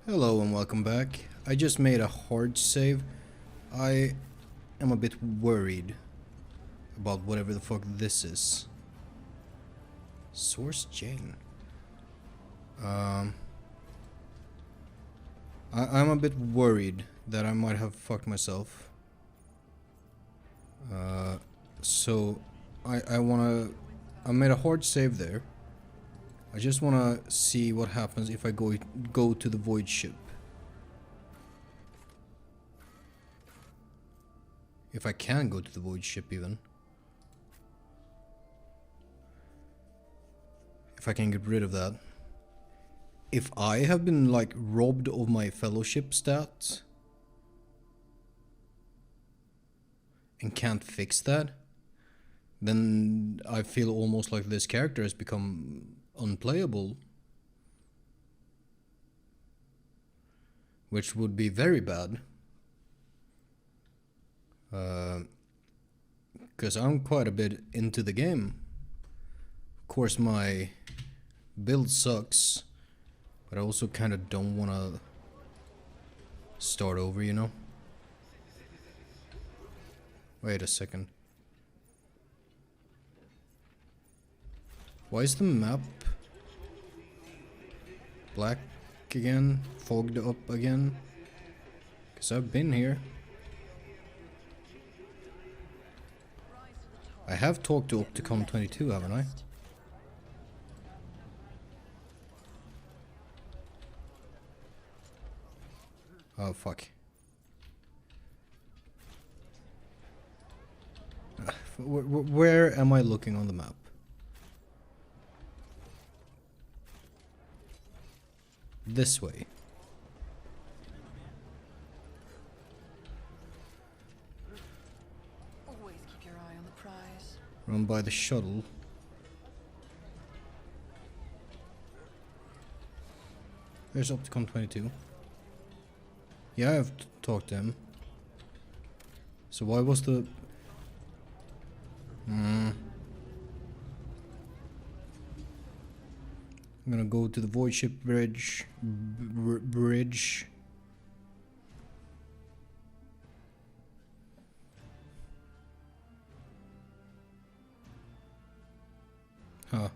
Hello and welcome back. I just made a hard save. I am a bit worried about whatever the fuck this is. Source Jane. I'm a bit worried that I might have fucked myself. So I made a hard save there. I just wanna see what happens if I go to the void ship. If I can go to the void ship even. If I can get rid of that. If I have been like robbed of my fellowship stats and can't fix that, then I feel almost like this character has become unplayable, which would be very bad, because I'm quite a bit into the game. Of course my build sucks, but I also kind of don't want to start over, you know? Wait a second. Why is the map black again? Fogged up again? Because I've been here. I have talked to Opticon 22, haven't I? Oh, fuck. Where am I looking on the map? This way. Always keep your eye on the prize. Run by the shuttle. There's Opticon 22. Yeah, I've talked to him. So why was the... I'm gonna go to the void ship bridge. Bridge. Huh.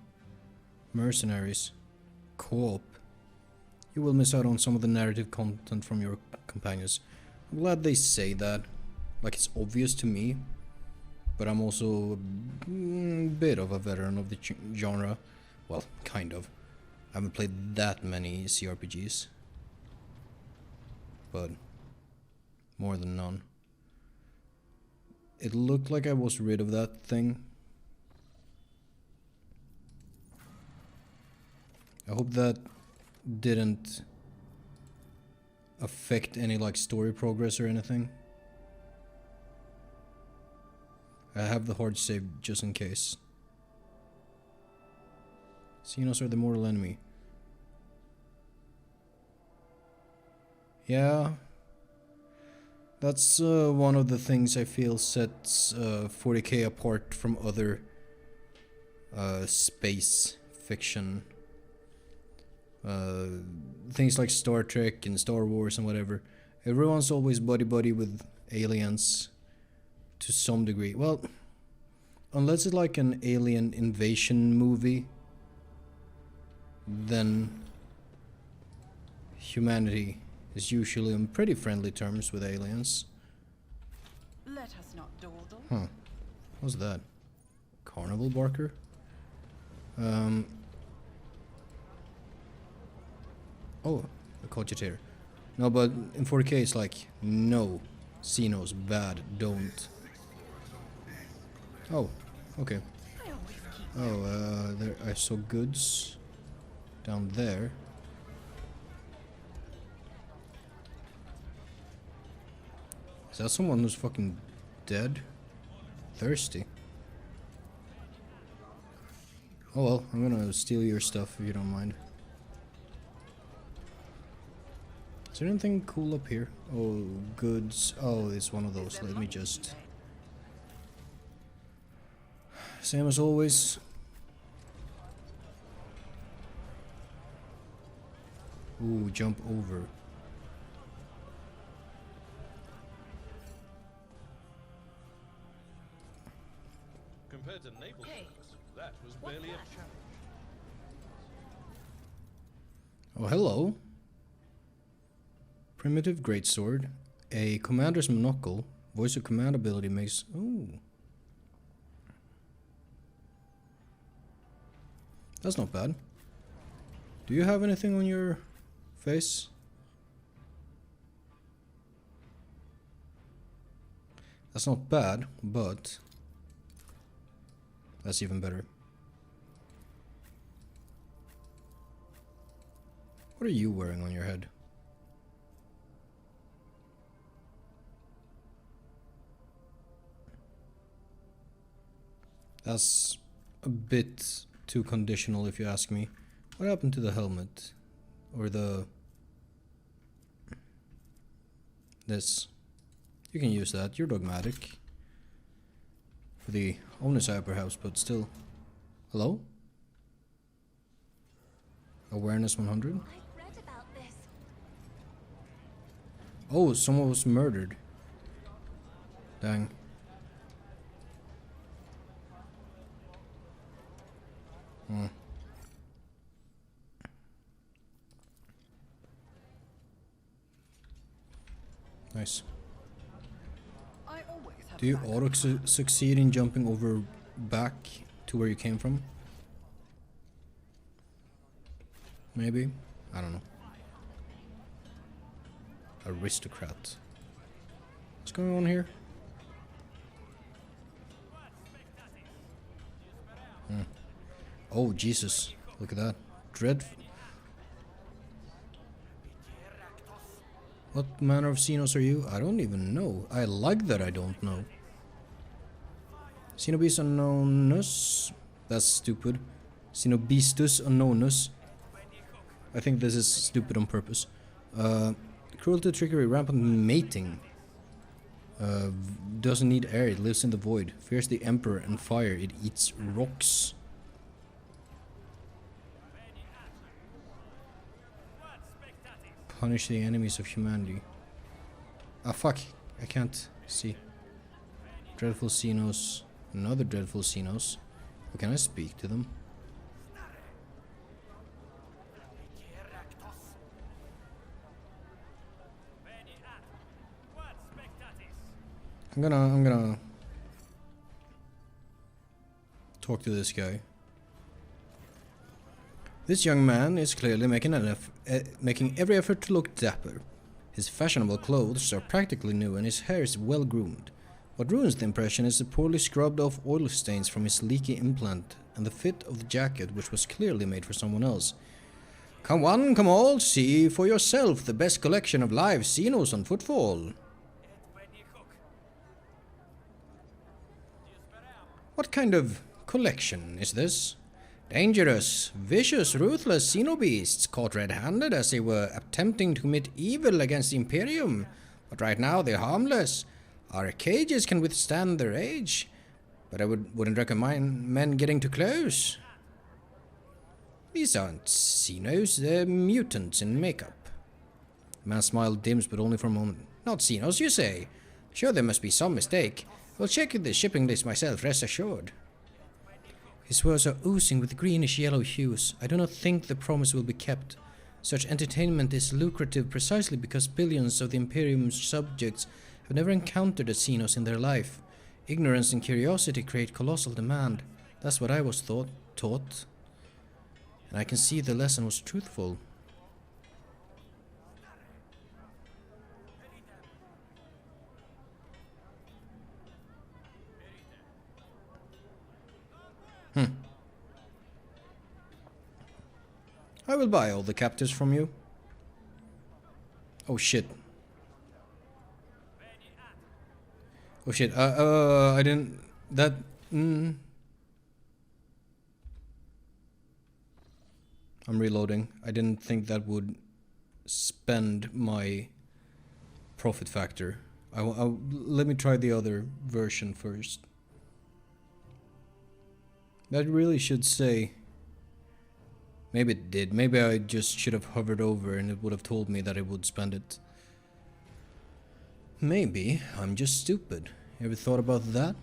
Mercenaries. Co-op. You will miss out on some of the narrative content from your companions. I'm glad they say that. Like, it's obvious to me. But I'm also a bit of a veteran of the genre. Well, kind of. I haven't played that many CRPGs. But more than none. It looked like I was rid of that thing. I hope that didn't affect any like story progress or anything. I have the hard save just in case. Xenos are the mortal enemy. Yeah. That's one of the things I feel sets 40k apart from other space fiction. Things like Star Trek and Star Wars and whatever. Everyone's always buddy-buddy with aliens to some degree. Well, unless it's like an alien invasion movie, then humanity is usually on pretty friendly terms with aliens. Let us not dawdle. Huh. What's that? Carnival barker? Oh, a cogitator. No, but in 4K it's like, no. Xenos, bad, don't. Oh, okay. I always keep Oh, there I saw goods down there. Is that someone who's fucking dead? Thirsty. Oh well, I'm gonna steal your stuff if you don't mind. Is there anything cool up here? Oh, goods. Oh, it's one of those. Let me just... Same as always. Ooh, jump over. Compared to naval Hey, strikes, that was what's barely a that? challenge. Oh, hello. Primitive greatsword. A commander's monocle. Voice of command ability makes... Ooh. That's not bad. Do you have anything on your face? That's not bad, but that's even better. What are you wearing on your head? That's a bit too conditional if you ask me. What happened to the helmet? Or the... this? You can use that, you're dogmatic. For the owner side perhaps, but still. Hello? Awareness 100? I read about this. Oh, someone was murdered. Dang. Hmm. Nice. I always have Do you backup auto plan. succeed in jumping over back to where you came from? Maybe? I don't know. Aristocrat. What's going on here? Oh, Jesus. Look at that. Dreadful. What manner of Xenos are you? I don't even know. I like that I don't know. Xenobis unknownus. That's stupid. Xenobistus unknownus. I think this is stupid on purpose. Cruelty, trickery, rampant mating. Doesn't need air, it lives in the void. Fears the Emperor and fire, it eats rocks. Punish the enemies of humanity. Ah, fuck. I can't see. Dreadful Xenos. Another Dreadful Xenos. Oh, can I speak to them? I'm gonna talk to this guy. This young man is clearly making every effort to look dapper. His fashionable clothes are practically new and his hair is well groomed. What ruins the impression is the poorly scrubbed off oil stains from his leaky implant and the fit of the jacket, which was clearly made for someone else. Come one, come all, see for yourself the best collection of live Xenos on footfall. What kind of collection is this? Dangerous, vicious, ruthless xenobeasts caught red-handed as they were attempting to commit evil against the Imperium. But right now they're harmless. Our cages can withstand their age, but I wouldn't recommend men getting too close. These aren't Xenos, they're mutants in makeup. The man's smile dims, but only for a moment. Not Xenos, you say? Sure, there must be some mistake. I'll check the shipping list myself, rest assured. His words are oozing with greenish-yellow hues. I do not think the promise will be kept. Such entertainment is lucrative precisely because billions of the Imperium's subjects have never encountered a Xenos in their life. Ignorance and curiosity create colossal demand. That's what I was taught. And I can see the lesson was truthful. I will buy all the captives from you. Oh shit. Oh shit. I didn't... That... I'm reloading. I didn't think that would spend my profit factor. Let me try the other version first. That really should say... Maybe it did. Maybe I just should have hovered over and it would have told me that I would spend it. Maybe I'm just stupid. Ever thought about that?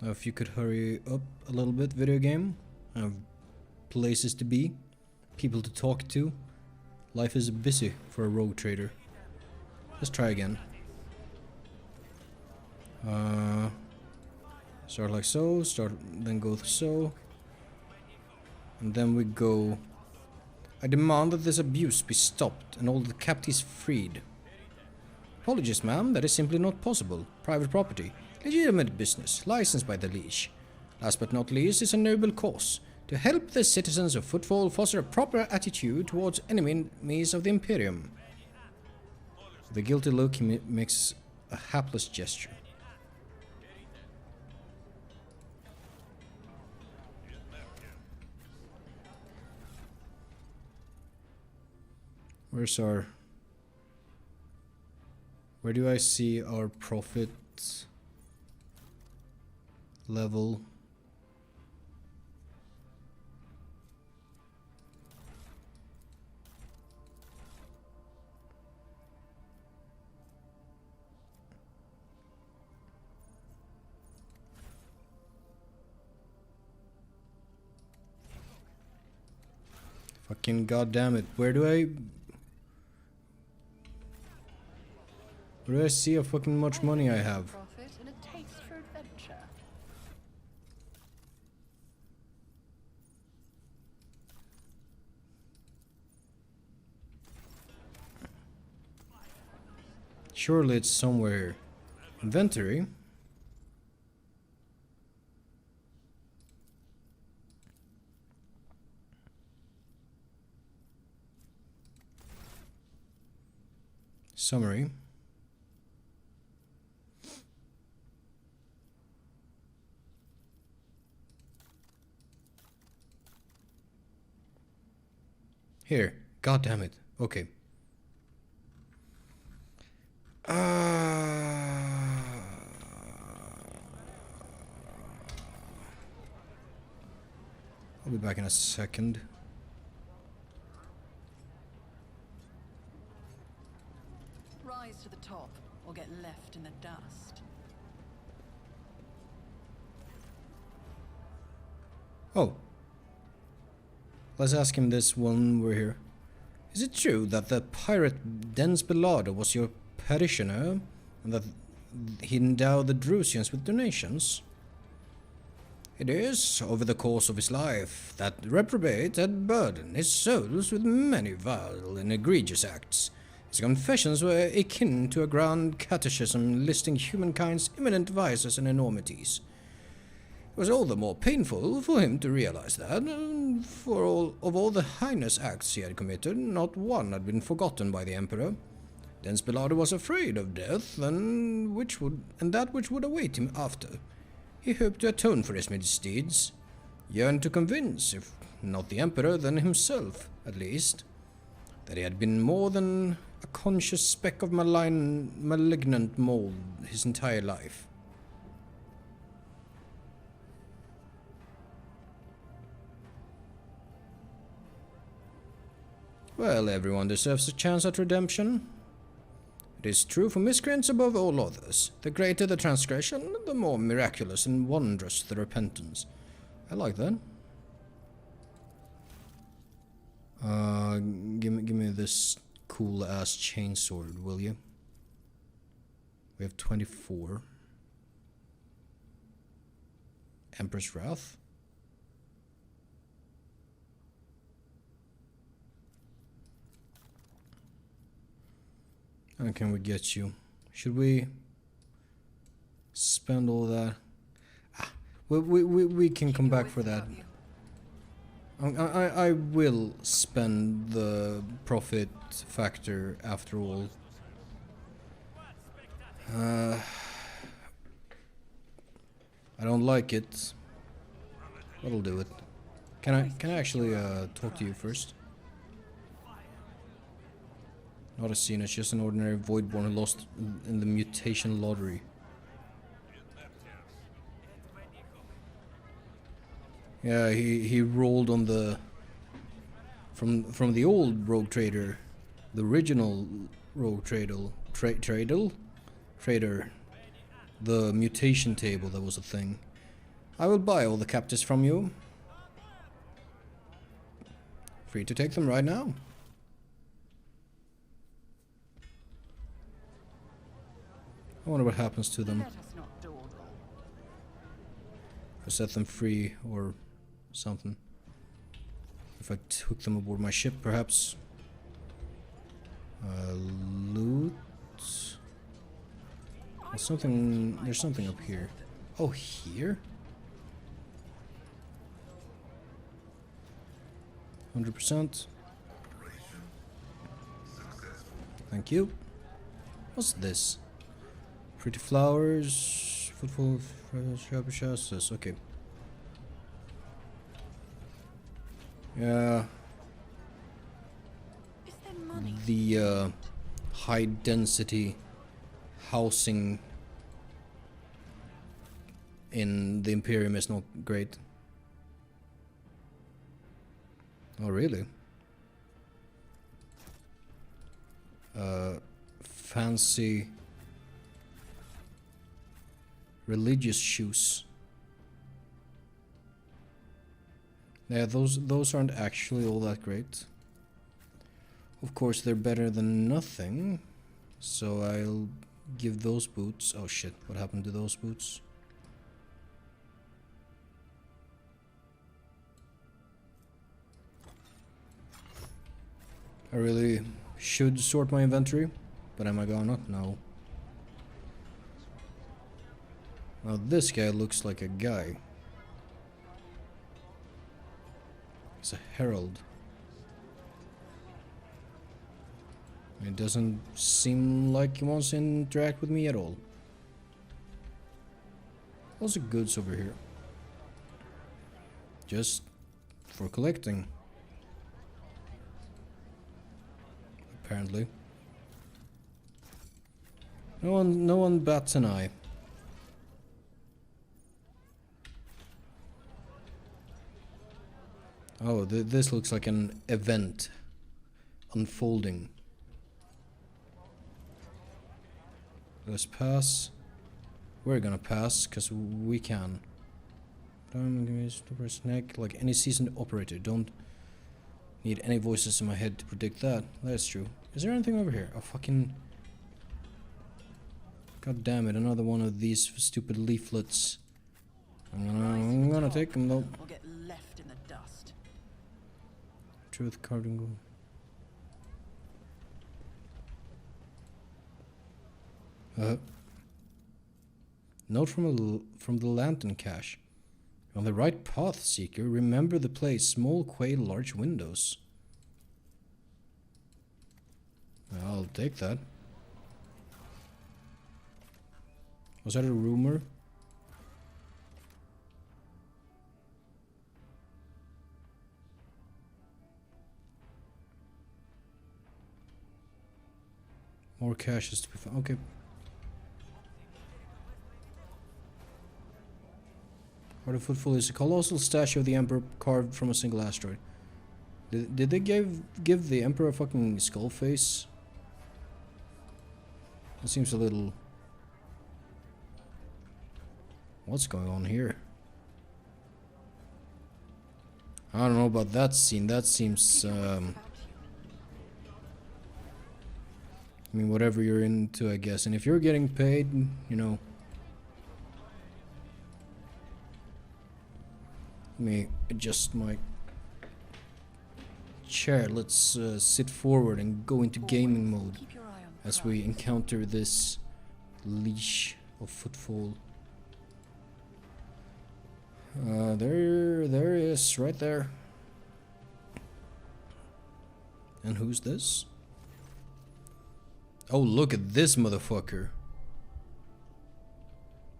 Now if you could hurry up a little bit, video game. I have places to be, people to talk to. Life is busy for a rogue trader. Let's try again. Start like so, then go so. And then we go... I demand that this abuse be stopped and all the captives freed. Apologies, ma'am, that is simply not possible. Private property, legitimate business, licensed by the Liege. Last but not least is a noble cause. To help the citizens of Footfall foster a proper attitude towards enemies of the Imperium. With a guilty look, he makes a hapless gesture. Where's our... Where do I see our profit level? Fucking goddamn it! Where do I see how fucking much money I have? Profit and a taste for adventure. Surely it's somewhere. Inventory. Summary. Here. God damn it. Okay. I'll be back in a second. Rise to the top or get left in the dust. Oh. Let's ask him this when we're here. Is it true that the pirate Dens Belado was your parishioner and that he endowed the Drusians with donations? It is, over the course of his life, that reprobate had burdened his souls with many vile and egregious acts. His confessions were akin to a grand catechism listing humankind's imminent vices and enormities. It was all the more painful for him to realize that, for all the heinous acts he had committed, not one had been forgotten by the Emperor. Dens Belado was afraid of death, and that which would await him after. He hoped to atone for his misdeeds, yearned to convince, if not the Emperor, then himself, at least, that he had been more than a conscious speck of malignant mold his entire life. Well, everyone deserves a chance at redemption. It is true for miscreants above all others. The greater the transgression, the more miraculous and wondrous the repentance. I like that. Give me this cool ass chainsword, will you? We have 24. Empress Wrath. How can we get you? Should we spend all that? We can come back for that. I will spend the profit factor after all. I don't like it. That'll do it. Can I actually talk to you first? Not a scene, it's just an ordinary Voidborn who lost in the mutation lottery. Yeah, he rolled on the from the old rogue trader, the original rogue trader, the mutation table that was a thing. I will buy all the captives from you. Free to take them right now. I wonder what happens to them. Let us not dawdle. If I set them free or something. If I took them aboard my ship, perhaps. Loot. There's something up here. Oh, here? 100%. Thank you. What's this? Pretty flowers. Footfall of sharper shastas. Okay. Yeah. Is there money? The high density housing in the Imperium is not great. Oh, really? Fancy religious shoes. Yeah, those aren't actually all that great. Of course, they're better than nothing. So I'll give those boots. Oh shit, what happened to those boots? I really should sort my inventory, but am I gonna? No. Now this guy looks like a guy. He's a herald. It doesn't seem like he wants to interact with me at all. Also goods over here. Just for collecting. Apparently. No one bats an eye. Oh, this looks like an event unfolding. Let's pass. We're gonna pass because we can. I'm gonna use the snake like any seasoned operator. Don't need any voices in my head to predict that. That's true. Is there anything over here? Oh fucking! God damn it! Another one of these stupid leaflets. I'm gonna take them though. Or get left in the dust. Truth cardinal. Note from the lantern cache. On the right path, seeker. Remember the place. Small quail, large windows. I'll take that. Was that a rumor? More caches to be found. Okay. Heart of Footfall is a colossal statue of the Emperor carved from a single asteroid. Did they give the Emperor a fucking skull face? That seems a little... What's going on here? I don't know about that scene. That seems... I mean, whatever you're into, I guess. And if you're getting paid, you know... Let me adjust my chair. Let's sit forward and go into gaming mode as we encounter this Liege of Footfall. There he is, right there. And who's this? Oh, look at this motherfucker.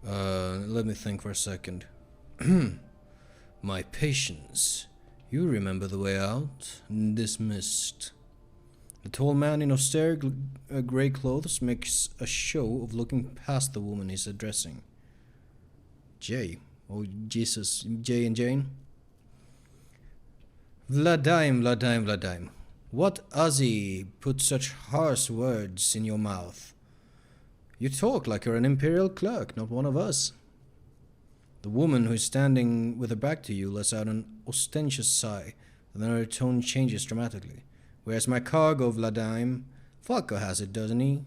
Let me think for a second. My patience. You remember the way out. Dismissed. The tall man in austere grey clothes makes a show of looking past the woman he's addressing. Jay. Oh, Jesus. Jay and Jane. Vladime, Vladime, Vladime. What Ozzy put such harsh words in your mouth? You talk like you're an imperial clerk, not one of us. The woman who is standing with her back to you lets out an ostentatious sigh, and then her tone changes dramatically. Where's my cargo, Vladimir? Falco has it, doesn't he?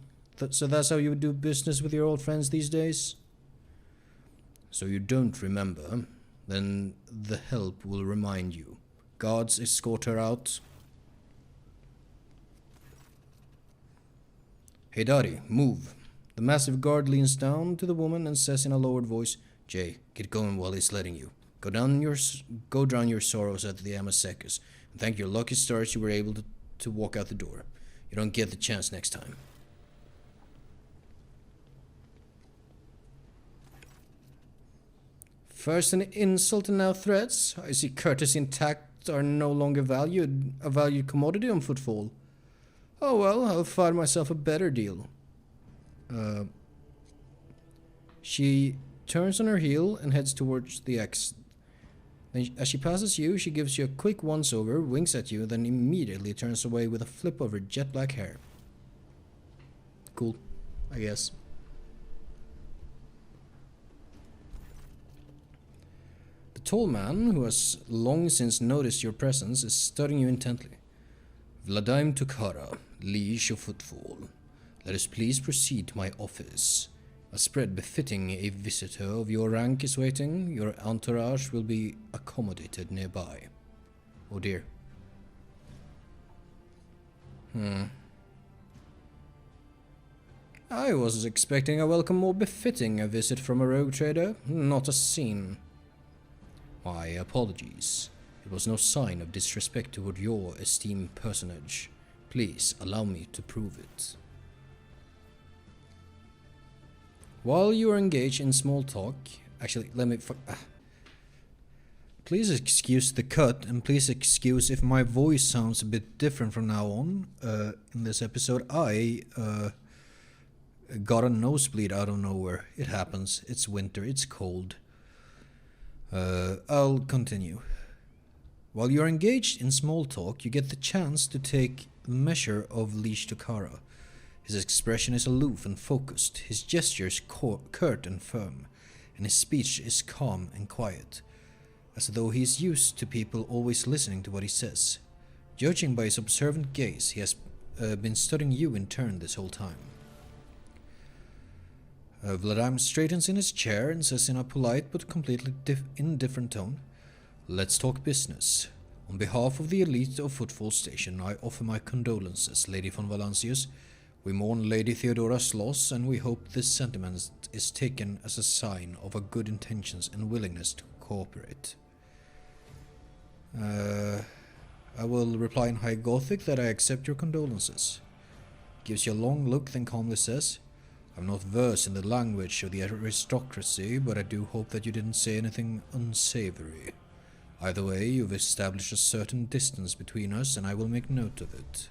So that's how you do business with your old friends these days? So you don't remember? Then the help will remind you. Guards escort her out. Hey Daddy, move. The massive guard leans down to the woman and says in a lowered voice, Jay, get going while he's letting you. Go drown your sorrows at the Amasecus, and thank your lucky stars you were able to walk out the door. You don't get the chance next time. First an insult and now threats. I see courtesy and tact are no longer a valued commodity on Footfall. Oh well, I'll find myself a better deal. She turns on her heel and heads towards the exit. Then, as she passes you, she gives you a quick once-over, winks at you, then immediately turns away with a flip of her jet black hair. Cool, I guess. The tall man, who has long since noticed your presence, is studying you intently. Vladimir Tukhara, Liege of Footfall. Let us please proceed to my office. A spread befitting a visitor of your rank is waiting. Your entourage will be accommodated nearby. Oh dear. I was expecting a welcome more befitting a visit from a rogue trader, not a scene. My apologies. It was no sign of disrespect toward your esteemed personage. Please allow me to prove it. While you are engaged in small talk, actually, please excuse the cut, and please excuse if my voice sounds a bit different from now on. In this episode, I got a nosebleed out of nowhere. It happens. It's winter. It's cold. I'll continue. While you're engaged in small talk, you get the chance to take measure of Liege Tukhara. His expression is aloof and focused, his gestures curt and firm, and his speech is calm and quiet, as though he is used to people always listening to what he says. Judging by his observant gaze, he has been studying you in turn this whole time. Vladimir straightens in his chair and says in a polite but completely indifferent tone, Let's talk business. On behalf of the elite of Footfall Station, I offer my condolences, Lady von Valancius. We mourn Lady Theodora's loss, and we hope this sentiment is taken as a sign of our good intentions and willingness to cooperate. I will reply in High Gothic that I accept your condolences. Gives you a long look, then calmly says, I'm not versed in the language of the aristocracy, but I do hope that you didn't say anything unsavory. Either way, you've established a certain distance between us, and I will make note of it.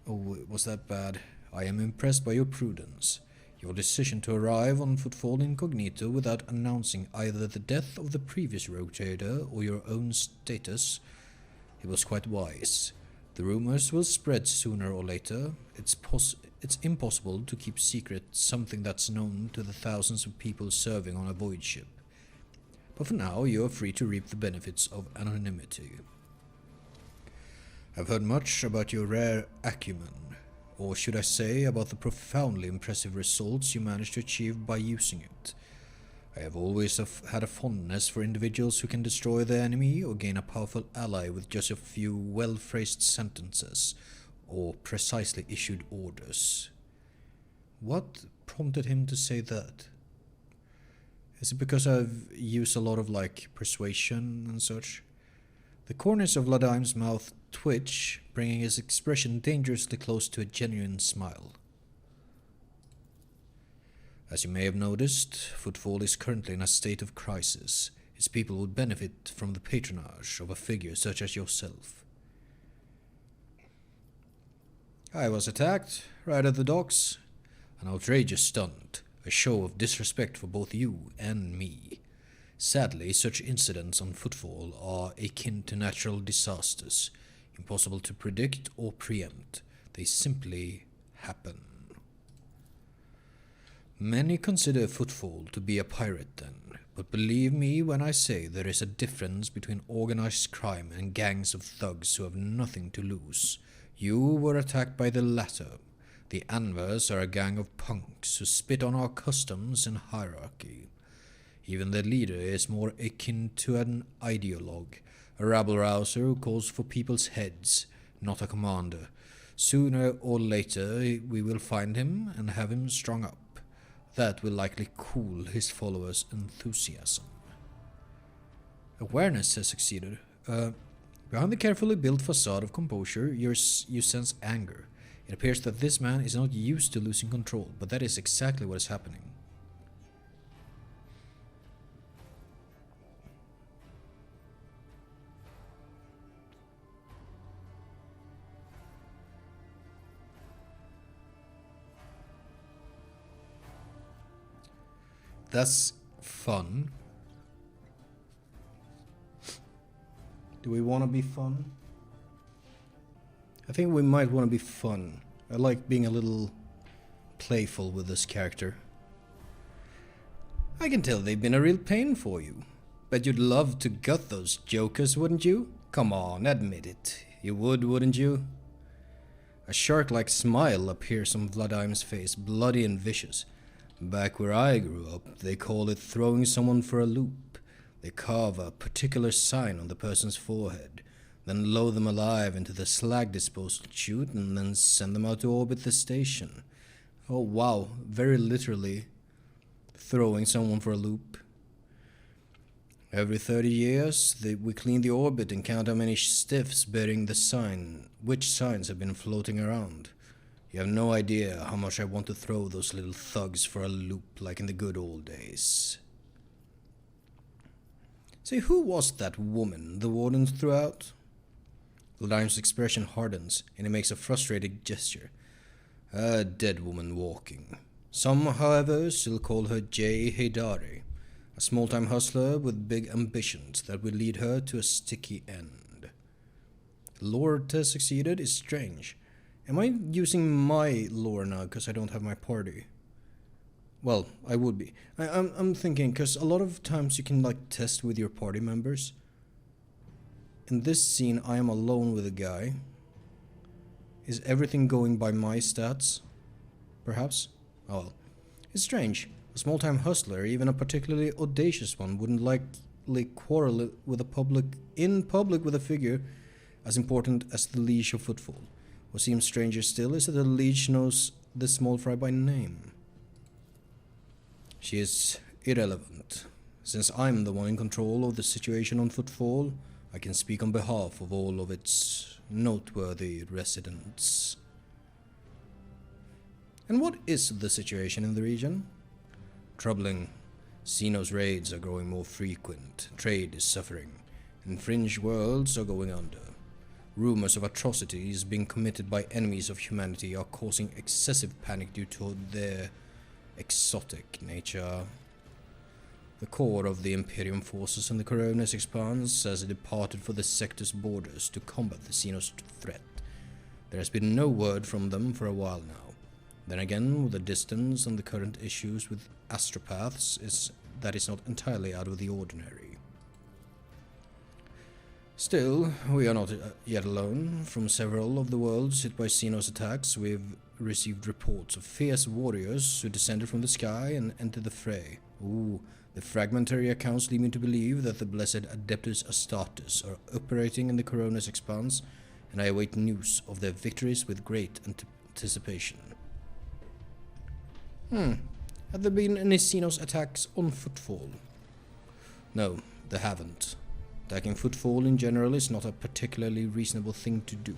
Was that bad? I am impressed by your prudence. Your decision to arrive on Footfall incognito without announcing either the death of the previous rogue trader or your own status, it was quite wise. The rumors will spread sooner or later. It's impossible to keep secret something that's known to the thousands of people serving on a void ship. But for now, you are free to reap the benefits of anonymity. I've heard much about your rare acumen, or should I say about the profoundly impressive results you managed to achieve by using it. I have always had a fondness for individuals who can destroy the enemy or gain a powerful ally with just a few well-phrased sentences or precisely issued orders. What prompted him to say that? Is it because I've used a lot of persuasion and such? The corners of Vladimir's mouth twitch, bringing his expression dangerously close to a genuine smile. As you may have noticed, Footfall is currently in a state of crisis. Its people would benefit from the patronage of a figure such as yourself. I was attacked, right at the docks. An outrageous stunt, a show of disrespect for both you and me. Sadly, such incidents on Footfall are akin to natural disasters, impossible to predict or preempt. They simply happen. Many consider Footfall to be a pirate den, but believe me when I say there is a difference between organized crime and gangs of thugs who have nothing to lose. You were attacked by the latter. The Anvers are a gang of punks who spit on our customs and hierarchy. Even their leader is more akin to an ideologue, a rabble-rouser who calls for people's heads, not a commander. Sooner or later we will find him and have him strung up. That will likely cool his followers' enthusiasm. Awareness has succeeded. Behind the carefully built facade of composure, you sense anger. It appears that this man is not used to losing control, but that is exactly what is happening. That's fun. Do we want to be fun? I think we might want to be fun. I like being a little playful with this character. I can tell they've been a real pain for you. Bet you'd love to gut those jokers, wouldn't you? Come on, admit it. You would, wouldn't you? A shark-like smile appears on Vladim's face, bloody and vicious. Back where I grew up, they call it throwing someone for a loop. They carve a particular sign on the person's forehead, then lower them alive into the slag disposal chute and then send them out to orbit the station. Oh wow, very literally throwing someone for a loop. Every 30 years, we clean the orbit and count how many stiffs bearing the sign, which signs have been floating around. You have no idea how much I want to throw those little thugs for a loop like in the good old days. Say, who was that woman the warden threw out? Vladim's expression hardens, and he makes a frustrated gesture. A dead woman walking. Some, however, still call her Jay Haydari, a small-time hustler with big ambitions that will lead her to a sticky end. Lore test succeeded is strange. Am I using my lore now because I don't have my party? Well, I would be. I'm thinking because a lot of times you can like test with your party members. In this scene, I am alone with a guy. Is everything going by my stats? Perhaps? Oh well. It's strange. A small-time hustler, even a particularly audacious one, wouldn't likely quarrel in public with a figure as important as the Liege of Footfall. What seems stranger still is that the Liege knows the small fry by name. She is irrelevant. Since I'm the one in control of the situation on Footfall, I can speak on behalf of all of its noteworthy residents. And what is the situation in the region? Troubling. Xenos raids are growing more frequent, trade is suffering, and fringe worlds are going under. Rumors of atrocities being committed by enemies of humanity are causing excessive panic due to their exotic nature. The core of the Imperium forces in the Coronis expands as it departed for the sector's borders to combat the Xenos threat. There has been no word from them for a while now. Then again, with the distance and the current issues with astropaths, that is not entirely out of the ordinary. Still, we are not yet alone. From several of the worlds hit by Xenos attacks, we've received reports of fierce warriors who descended from the sky and entered the fray. Ooh, the fragmentary accounts lead me to believe that the blessed Adeptus Astartes are operating in the Coronis expanse, and I await news of their victories with great anticipation. Have there been any Xenos attacks on Footfall? No, there haven't. Attacking Footfall in general is not a particularly reasonable thing to do.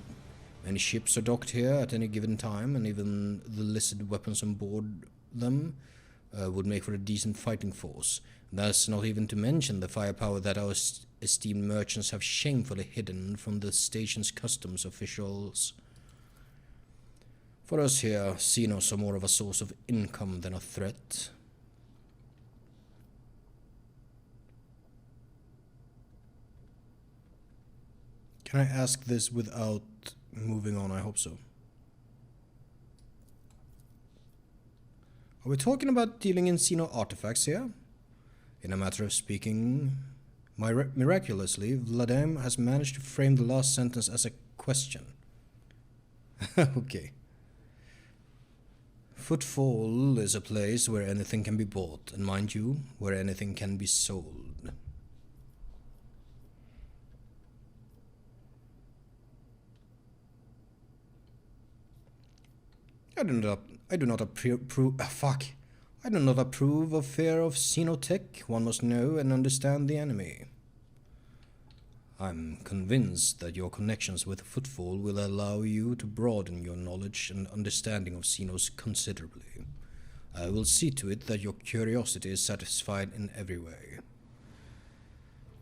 Many ships are docked here at any given time, and even the listed weapons on board them would make for a decent fighting force. That's not even to mention the firepower that our esteemed merchants have shamefully hidden from the station's customs officials. For us here, Xenos are more of a source of income than a threat. Can I ask this without moving on? I hope so. Are we talking about dealing in Xeno artifacts here? In a matter of speaking, miraculously, Vladimir has managed to frame the last sentence as a question. Okay. Footfall is a place where anything can be bought, and mind you, where anything can be sold. I do not approve. Fuck. I do not approve of fear of xenotech. One must know and understand the enemy. I'm convinced that your connections with Footfall will allow you to broaden your knowledge and understanding of Xenos considerably. I will see to it that your curiosity is satisfied in every way.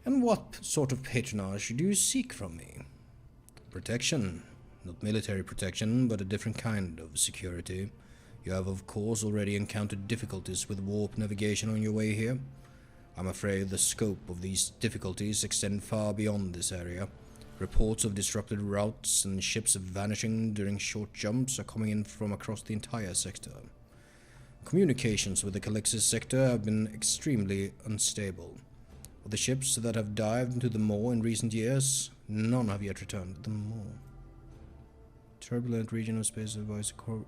And what sort of patronage do you seek from me? Protection. Not military protection, but a different kind of security. You have of course already encountered difficulties with warp navigation on your way here. I'm afraid the scope of these difficulties extend far beyond this area. Reports of disrupted routes and ships vanishing during short jumps are coming in from across the entire sector. Communications with the Calixis sector have been extremely unstable. Of the ships that have dived into the Maw in recent years, none have yet returned to the Maw. Turbulent regional space advisor core.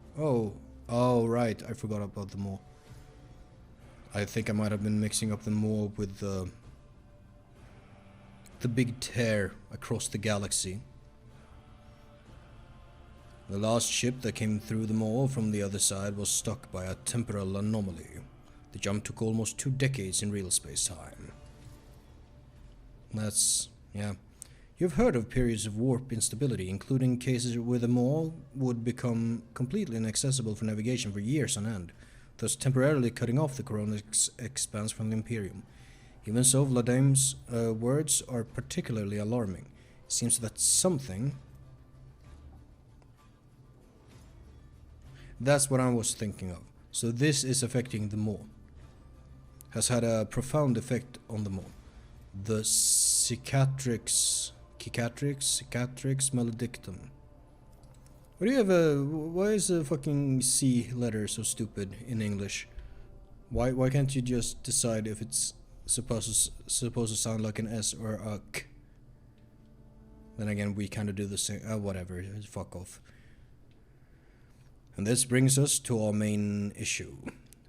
Oh, right, I forgot about the Maw. I think I might have been mixing up the Maw with the big tear across the galaxy. The last ship that came through the Maw from the other side was struck by a temporal anomaly. The jump took almost 2 decades in real space-time. Yeah. You've heard of periods of warp instability, including cases where the Maw would become completely inaccessible for navigation for years on end, thus temporarily cutting off the coronal expanse from the Imperium. Even so, Vladimir's words are particularly alarming. It seems that something... That's what I was thinking of. So this is affecting the Maw. Has had a profound effect on the Maw. The cicatrix maledictum. Why do you have why is the fucking C letter so stupid in English? Why can't you just decide if it's supposed to sound like an S or a K? Then again, we kind of do the same. Whatever, fuck off. And this brings us to our main issue.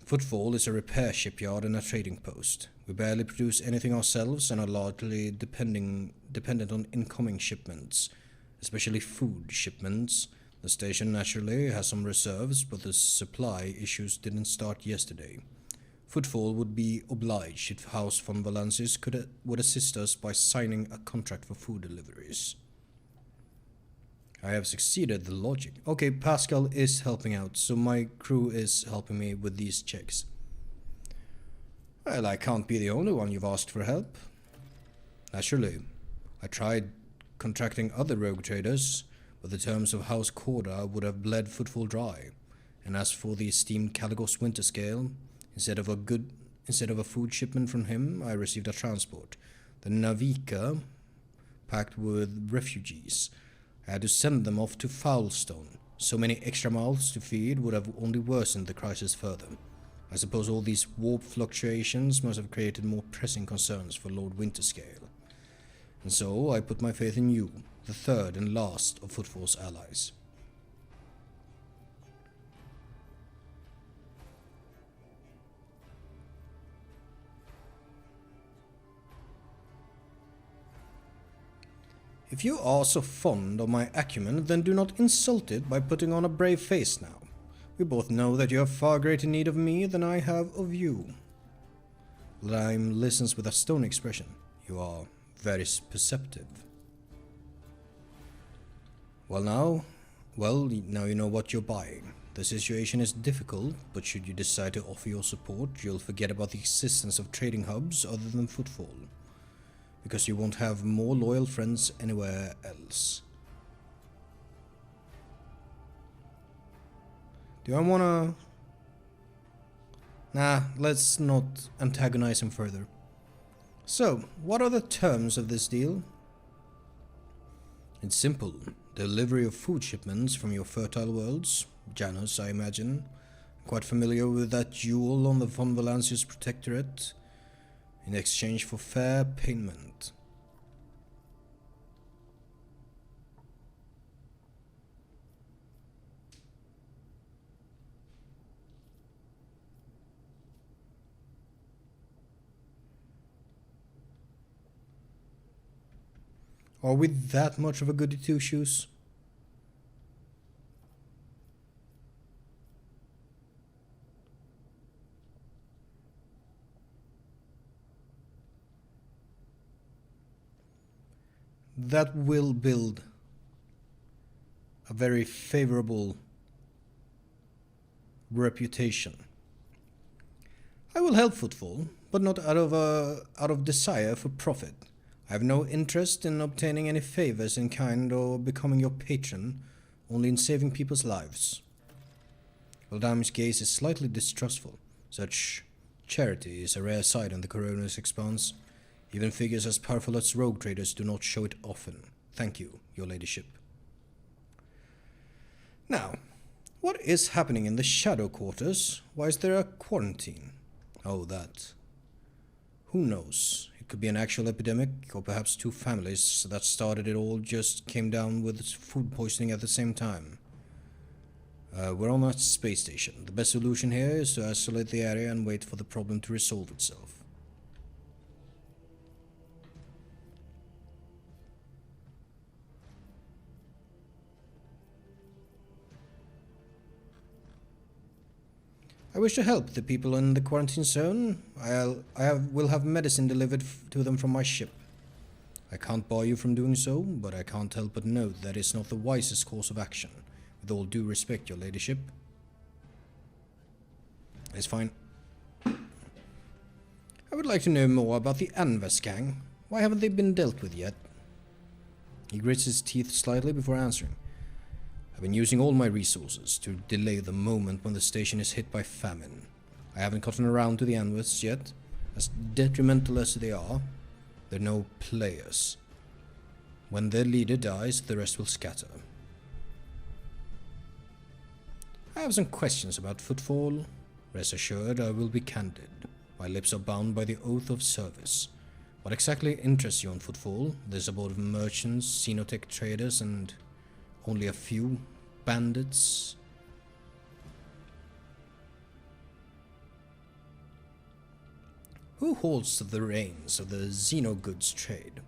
Footfall is a repair shipyard and a trading post. We barely produce anything ourselves and are largely dependent on incoming shipments, especially food shipments. The station naturally has some reserves, but the supply issues didn't start yesterday. Footfall would be obliged if House von Valensis would assist us by signing a contract for food deliveries. I have succeeded the logic. Okay, Pascal is helping out, so my crew is helping me with these checks. Well, I can't be the only one you've asked for help. Naturally, I tried contracting other rogue traders, but the terms of House Corda would have bled Footfall dry. And as for the esteemed Caligos Winterscale, instead of a food shipment from him, I received a transport. The Navika, packed with refugees. I had to send them off to Foulstone. So many extra mouths to feed would have only worsened the crisis further. I suppose all these warp fluctuations must have created more pressing concerns for Lord Winterscale. And so I put my faith in you, the third and last of Footfall's allies. If you are so fond of my acumen, then do not insult it by putting on a brave face now. We both know that you have far greater need of me than I have of you. Lime listens with a stony expression. You are very perceptive. Well, now you know what you're buying. The situation is difficult, but should you decide to offer your support, you'll forget about the existence of trading hubs other than Footfall. Because you won't have more loyal friends anywhere else. Do I wanna... Nah, let's not antagonize him further. So, what are the terms of this deal? It's simple. Delivery of food shipments from your fertile worlds, Janus I imagine, Quite familiar with that jewel on the von Valancius Protectorate, in exchange for fair payment. Are we that much of a goody two-shoes? That will build a very favorable reputation. I will help Footfall, but not out of desire for profit. I have no interest in obtaining any favors in kind or becoming your patron, only in saving people's lives. Valdam's gaze is slightly distrustful. Such charity is a rare sight in the Corona's expanse. Even figures as powerful as rogue traders do not show it often. Thank you, your ladyship. Now, what is happening in the Shadow Quarters? Why is there a quarantine? Oh, that. Who knows? It could be an actual epidemic, or perhaps two families that started it all just came down with food poisoning at the same time. We're on a space station. The best solution here is to isolate the area and wait for the problem to resolve itself. I wish to help the people in the quarantine zone. Will have medicine delivered to them from my ship. I can't bar you from doing so, but I can't help but note that it's not the wisest course of action. With all due respect, your ladyship. It's fine. I would like to know more about the Anvers gang. Why haven't they been dealt with yet? He grits his teeth slightly before answering. I've been using all my resources to delay the moment when the station is hit by famine. I haven't gotten around to the Anvers yet. As detrimental as they are, they're no players. When their leader dies, the rest will scatter. I have some questions about Footfall. Rest assured, I will be candid. My lips are bound by the oath of service. What exactly interests you on Footfall? There's a board of merchants, xenotech traders, and only a few bandits. Who holds the reins of the xenogoods trade?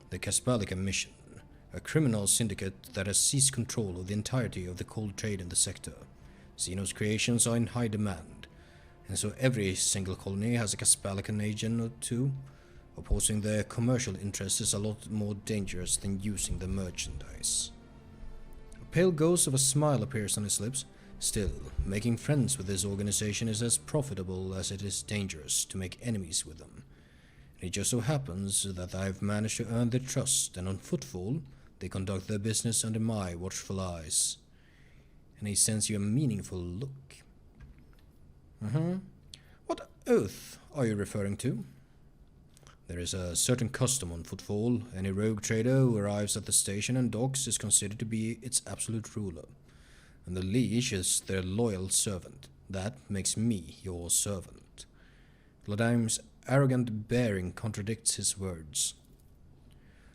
The Kaspalica mission, a criminal syndicate that has seized control of the entirety of the cold trade in the sector. Xenos creations are in high demand, and so every single colony has a Kaspalican agent or two. Opposing their commercial interests is a lot more dangerous than using the merchandise. A pale ghost of a smile appears on his lips. Still, making friends with this organization is as profitable as it is dangerous to make enemies with them. And it just so happens that I've managed to earn their trust, and on Footfall, they conduct their business under my watchful eyes. And he sends you a meaningful look. What oath are you referring to? There is a certain custom on Footfall. Any rogue trader who arrives at the station and docks is considered to be its absolute ruler. And the Liege is their loyal servant. That makes me your servant. Vladim's arrogant bearing contradicts his words.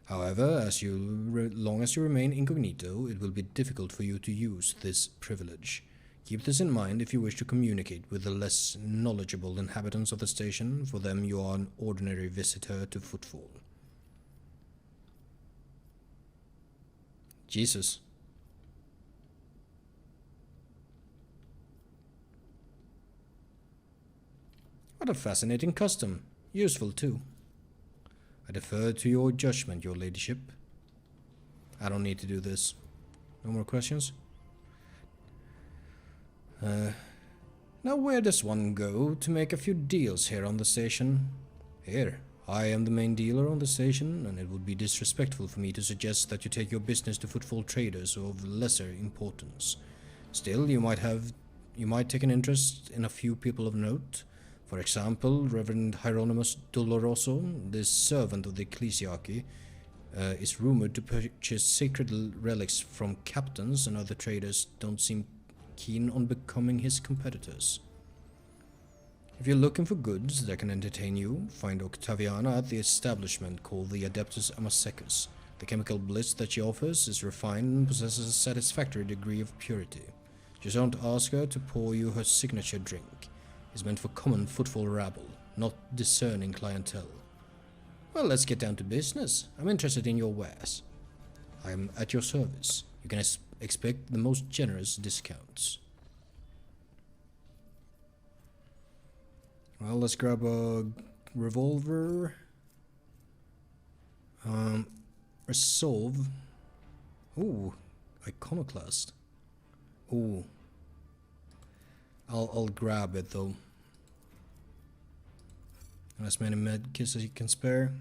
However, as long as you remain incognito, it will be difficult for you to use this privilege. Keep this in mind if you wish to communicate with the less knowledgeable inhabitants of the station. For them, you are an ordinary visitor to Footfall. Jesus. What a fascinating custom. Useful, too. I defer to your judgment, your ladyship. I don't need to do this. No more questions? Now where does one go to make a few deals here on the station? Here, I am the main dealer on the station, and it would be disrespectful for me to suggest that you take your business to Footfall traders of lesser importance. Still, you might take an interest in a few people of note. For example, Reverend Hieronymus Doloroso, this servant of the ecclesiarchy, is rumored to purchase sacred relics from captains, and other traders don't seem keen on becoming his competitors. If you're looking for goods that can entertain you, find Octaviana at the establishment called the Adeptus Amasecus. The chemical bliss that she offers is refined and possesses a satisfactory degree of purity. Just don't ask her to pour you her signature drink. It's meant for common footfall rabble, not discerning clientele. Well, let's get down to business. I'm interested in your wares. I'm at your service. You can expect the most generous discounts. Well, let's grab a revolver. Resolve. Ooh, iconoclast. Ooh. I'll grab it though. And as many medkits as you can spare.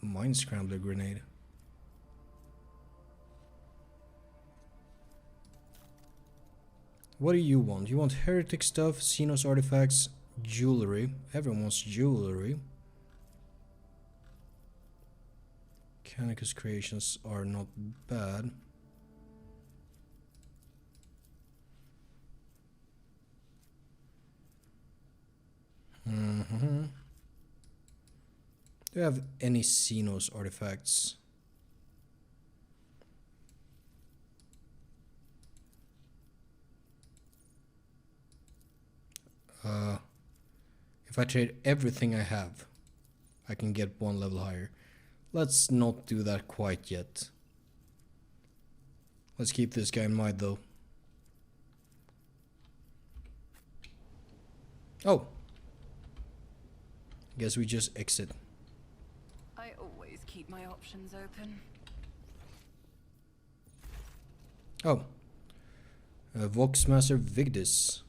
Mind scrambler grenade. What do you want? You want heretic stuff, Xenos artifacts, jewelry. Everyone wants jewelry. Canicus creations are not bad. Do you have any Xenos artifacts? If I trade everything I have, I can get one level higher. Let's not do that quite yet. Let's keep this guy in mind though. Oh. Guess we just exit. I always keep my options open. Oh. Voxmaster Vigdis.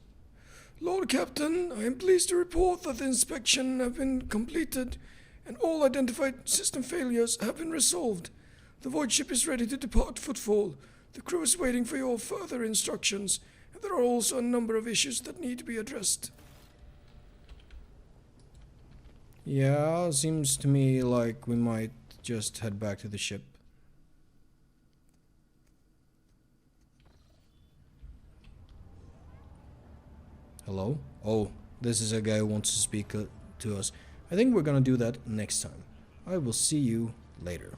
Lord Captain, I am pleased to report that the inspection have been completed and all identified system failures have been resolved. The void ship is ready to depart Footfall. The crew is waiting for your further instructions, and there are also a number of issues that need to be addressed. Yeah, seems to me like we might just head back to the ship. Hello? Oh, this is a guy who wants to speak to us. I think we're gonna do that next time. I will see you later.